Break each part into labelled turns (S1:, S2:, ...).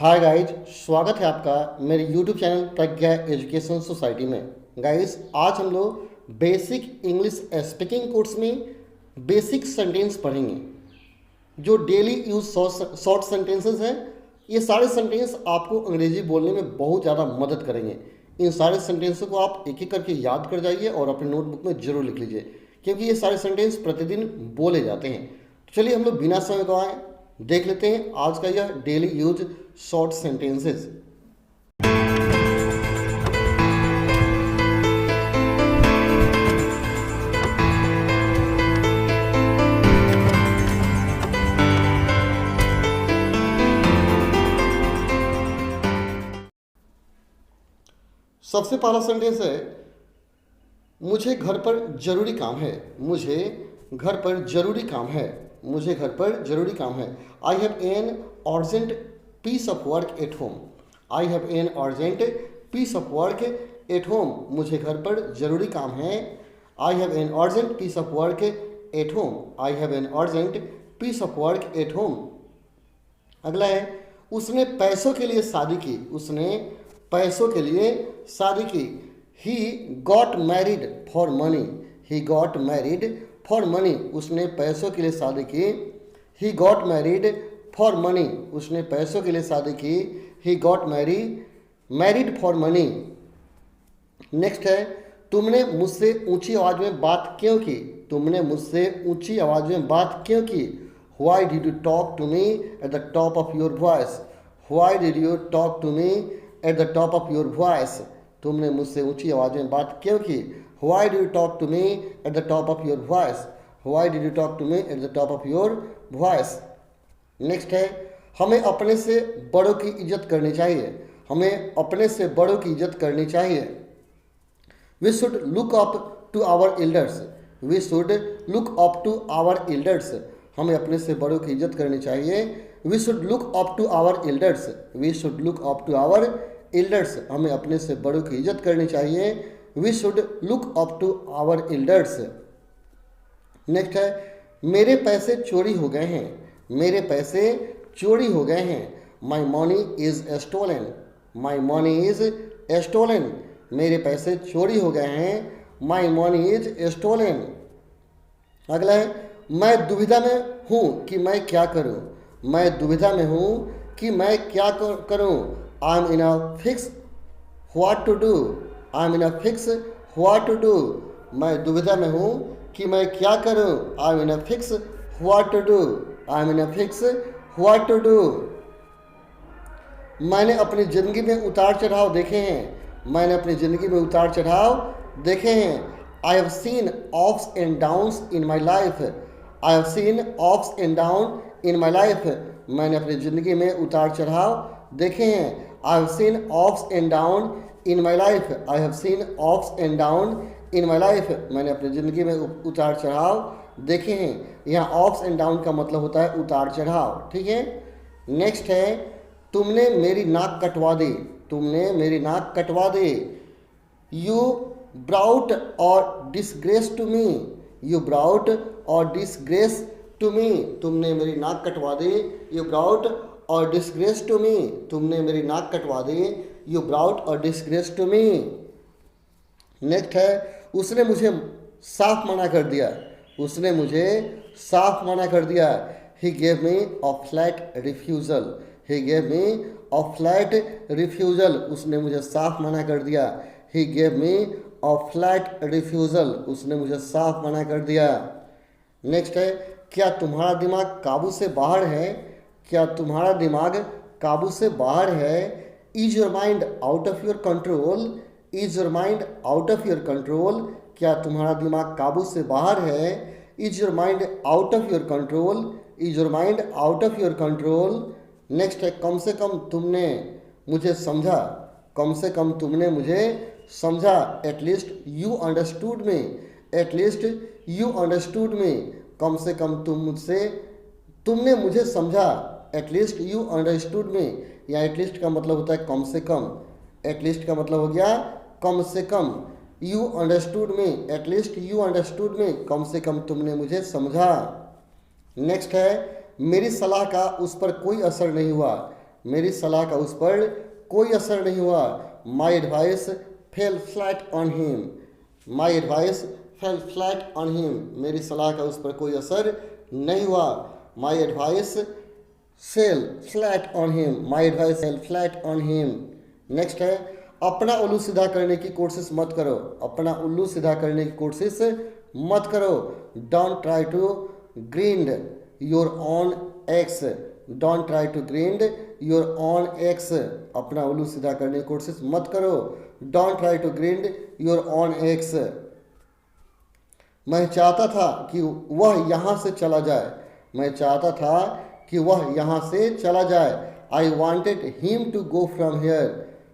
S1: Hi guys, स्वागत है आपका मेरे यूट्यूब चैनल प्रज्ञा एजुकेशन सोसाइटी में। गाइज, आज हम लोग बेसिक इंग्लिश स्पीकिंग कोर्स में बेसिक सेंटेंस पढ़ेंगे। जो डेली यूज शॉर्ट सेंटेंसेस हैं, ये सारे सेंटेंस आपको अंग्रेजी बोलने में बहुत ज़्यादा मदद करेंगे। इन सारे सेंटेंसों को आप एक एक करके याद कर जाइए और अपने नोटबुक में जरूर लिख लीजिए, क्योंकि ये सारे सेंटेंस प्रतिदिन बोले जाते हैं। तो चलिए हम लोग बिना समय गवाए देख लेते हैं आज का यह डेली यूज शॉर्ट सेंटेंसेस। सबसे पहला सेंटेंस है, मुझे घर पर जरूरी काम है। मुझे घर पर जरूरी काम है। मुझे घर पर जरूरी काम है। I have an urgent piece of work at home. I have an urgent piece of work at home. मुझे घर पर जरूरी काम है। I have an urgent piece of work at home. I have an urgent piece of work at home. अगला है, उसने पैसों के लिए शादी की। उसने पैसों के लिए शादी की। He got married for money. He got married for money. उसने पैसों के लिए शादी की। He got married for money. उसने पैसों के लिए शादी की। He got married for money. Next है, तुमने मुझसे ऊंची आवाज में बात क्यों की। तुमने मुझसे ऊंची आवाज में बात क्यों की। Why did you talk to me at the top of your voice? Why did you talk to me at the top of your voice? तुमने मुझसे ऊंची आवाज में बात क्यों की। Why did you talk to me at the top of your voice? Why did you talk to me at the top of your voice? Next है, हमें अपने से बड़ों की इज्जत करनी चाहिए। हमें अपने से बड़ों की इज्जत करनी चाहिए। We should look up to our elders. We should look up to our elders. हमें अपने से बड़ों की इज्जत करनी चाहिए। We should look up to our elders. We should look up to our elders. हमें अपने से बड़ों की इज्जत करनी चाहिए। We should look up to our elders. Next है, मेरे पैसे चोरी हो गए हैं। मेरे पैसे चोरी हो गए हैं। My money is stolen. My money is stolen. मेरे पैसे चोरी हो गए हैं। My money is stolen. अगला है, मैं दुविधा में हूँ कि मैं क्या करूँ। मैं दुविधा में हूँ कि मैं क्या करूँ। I am in a fix what to do. I am in a fix what to do. मैं दुविधा में हूँ कि मैं क्या करूँ। I am in a fix what to do. I am in a fix what to do. मैंने अपनी ज़िंदगी में उतार चढ़ाव देखे हैं। मैंने अपनी ज़िंदगी में उतार चढ़ाव देखे हैं। I have seen ups and downs in my life. I have seen ups and down in my life. मैंने अपनी ज़िंदगी में उतार चढ़ाव देखे हैं। I have seen ups and down in my life. I have seen ups and down in my life. मैंने अपनी ज़िंदगी में उतार चढ़ाव देखे हैं। यहाँ अप्स एंड डाउन का मतलब होता है उतार चढ़ाव। ठीक है। नेक्स्ट है, तुमने मेरी नाक कटवा दी। तुमने मेरी नाक कटवा दी। यू ब्राउट और disgrace to me. You brought और डिसग्रेस टू मी। तुमने मेरी नाक कटवा दी। यू ब्राउट और डिसग्रेस टू मी। तुमने मेरी नाक कटवा दी। यू ब्राउट और डिसग्रेस टू मी। नेक्स्ट है, उसने मुझे साफ मना कर दिया। उसने मुझे साफ मना कर दिया। He gave me a flat refusal. He gave me a flat refusal. उसने मुझे साफ मना कर दिया। He gave me a flat refusal. उसने मुझे साफ मना कर दिया। नेक्स्ट है, क्या तुम्हारा दिमाग काबू से बाहर है। क्या तुम्हारा दिमाग काबू से बाहर है। Is your mind out of your control. Is your mind out of your control. क्या तुम्हारा दिमाग काबू से बाहर है। Is your mind out of your control. Is your mind out of your control. Next है, कम से कम तुमने मुझे समझा। कम से कम तुमने मुझे समझा। At least you understood me. At least you understood me. कम से कम तुमने मुझे समझा। At least you understood me. या एटलीस्ट का मतलब होता है कम से कम। एटलीस्ट का मतलब हो गया कम से कम। You understood me. At least you understood me. कम से कम तुमने मुझे समझा। नेक्स्ट है, मेरी सलाह का उस पर कोई असर नहीं हुआ। मेरी सलाह का उस पर कोई असर नहीं हुआ। My advice fail flat on him. My advice fail flat on him. मेरी सलाह का उस पर कोई असर नहीं हुआ। My advice fail flat on him. My advice fail flat on him. Next है, अपना उल्लू सीधा करने की कोशिश मत करो। अपना उल्लू सीधा करने की कोशिश मत करो। Don't try to grind your own axe. Don't try to grind your own axe. अपना उल्लू सीधा करने की कोशिश मत करो। Don't try to grind your own axe. मैं चाहता था कि वह यहाँ से चला जाए। मैं चाहता था कि वह यहाँ से चला जाए। I wanted him to go from here.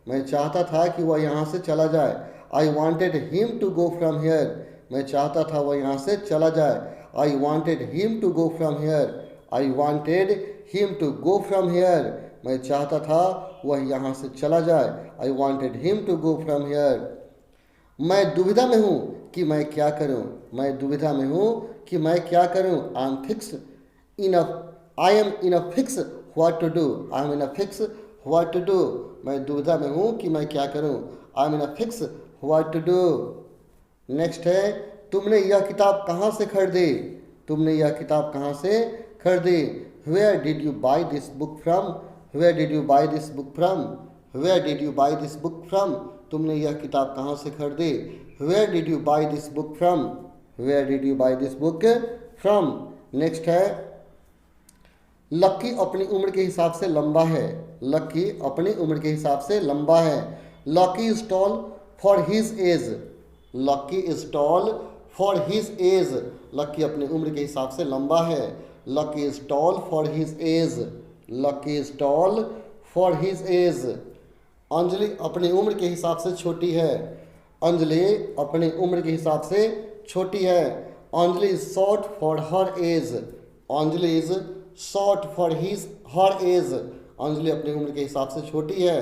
S1: मैं चाहता था कि वह यहाँ से चला जाए। I wanted him to go from here. मैं चाहता था वह यहाँ से चला जाए। I wanted him to go from here. I wanted him to go from here. मैं चाहता था वह यहाँ से चला जाए। I wanted him to go from here. मैं दुविधा में हूँ कि मैं क्या करूँ। मैं दुविधा में हूँ कि मैं क्या करूँ। I am fix in a I am in a fix what to do. I am in a fix what to do. मैं दुविधा में हूँ कि मैं क्या करूँ। I am in a fix what to do. Next है, तुमने यह किताब कहाँ से खरीदी। तुमने यह किताब कहाँ से खरीदी। Where did you buy this book from. Where did you buy this book from. Where did you buy this book from. तुमने यह किताब कहाँ से खरीदी। Where did you buy this book from. Where did you buy this book from. Next है, Lucky अपनी उम्र के हिसाब से लंबा है। लक्की अपनी उम्र के हिसाब से लंबा है। Lucky is tall for his age. Lucky is tall for his age. Lucky अपनी उम्र के हिसाब से लंबा है। Lucky is tall for his age. Lucky is tall for his age. Anjali अपनी उम्र के हिसाब से छोटी है। अंजलि अपनी उम्र के हिसाब से छोटी है। Anjali is short for her age. Anjali is short for his her age. Anjali अपनी उम्र के हिसाब से छोटी है।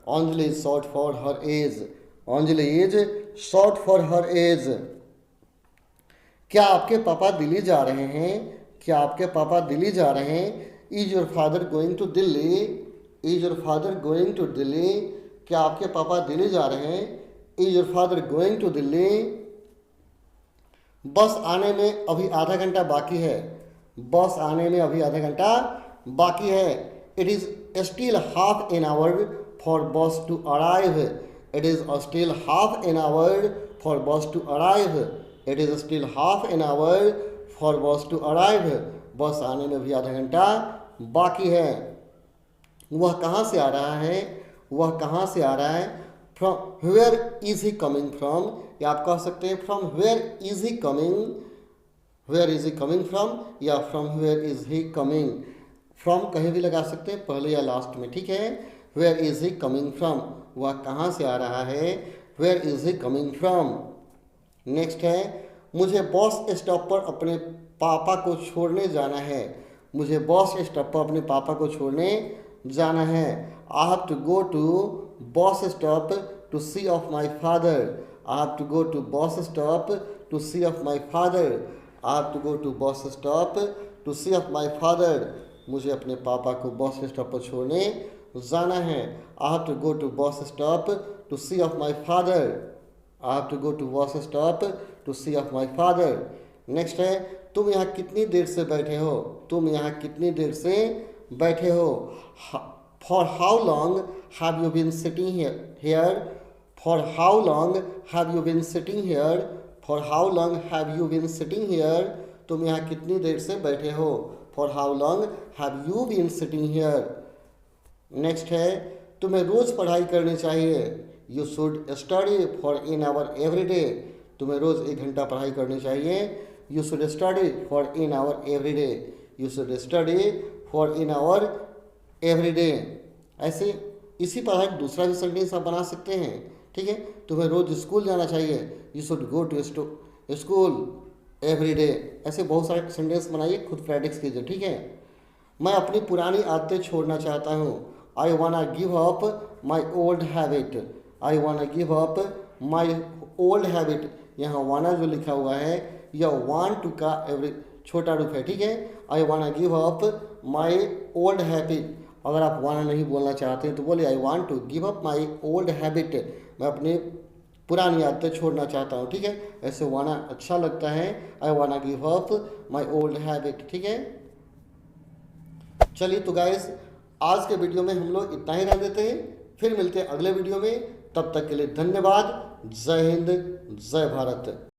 S1: Anjali is short for her age. Anjali is short for her age. क्या आपके पापा दिल्ली जा रहे हैं। क्या आपके पापा दिल्ली जा रहे हैं। Is your father going to Delhi. Is your father going to Delhi. क्या आपके पापा दिल्ली जा रहे हैं। Is your father going to Delhi. Bus आने में अभी आधा घंटा बाकी है। बस आने में अभी आधा घंटा बाकी है। It is still half an hour for bus to arrive. It is still half an hour for bus to arrive. It is still half an hour for bus to arrive. Bus आने में भी आधा घंटा बाकी है। वह कहाँ से आ रहा है। वह कहाँ से आ रहा है। From where is he coming from. या आप कह सकते हैं from where is he coming. Where is he coming from या from where is he coming. From कहीं भी लगा सकते हैं, पहले या लास्ट में, ठीक है। Where is he coming from, वह कहाँ से आ रहा है। Where is he coming from. Next है, मुझे बस स्टॉप पर अपने पापा को छोड़ने जाना है। मुझे बस स्टॉप पर अपने पापा को छोड़ने जाना है। I have to go to bus stop to see off my father. I have to go to bus stop to see off my father. I have to go to bus stop to see off my father. मुझे अपने पापा को bus stop पर छोड़ने जाना है। I have to go to bus stop to see off my father. I have to go to bus stop to see off my father. Next है, तुम यहाँ कितनी देर से बैठे हो। तुम यहाँ कितनी देर से बैठे हो। For how long have you been sitting here. For how long have you been sitting here. For how long have you been sitting here. तुम यहाँ कितनी देर से बैठे हो। For how long have you been sitting here. Next है, तुम्हें रोज़ पढ़ाई करनी चाहिए। You should study for an hour every day. तुम्हें रोज़ 1 घंटा पढ़ाई करनी चाहिए। You should study for an hour every day. You should study for an hour every day. ऐसे इसी प्रकार दूसरा भी सेंटेंस आप बना सकते हैं, ठीक है। तुम्हें रोज़ स्कूल जाना चाहिए। You should go to school every day. ऐसे बहुत सारे सेंटेंस बनाइए, खुद प्रैक्टिस कीजिए, ठीक है। मैं अपनी पुरानी आदतें छोड़ना चाहता हूँ। I wanna give up my old habit. I wanna give up my old habit. यहाँ वाना जो लिखा हुआ है यह वांट टू का एवरी छोटा रूप है, ठीक है। I wanna give up my old habit. अगर आप वाना नहीं बोलना चाहते हैं तो बोलिए I want to give up my old habit, मैं अपनी पुरानी आदतें छोड़ना चाहता हूँ। ठीक है, ऐसे वाना अच्छा लगता है, I wanna give up my old habit. ठीक है, चलिए तो गाइस आज के वीडियो में हम लोग इतना ही रह देते हैं, फिर मिलते हैं अगले वीडियो में। तब तक के लिए धन्यवाद। जय हिंद, जय भारत।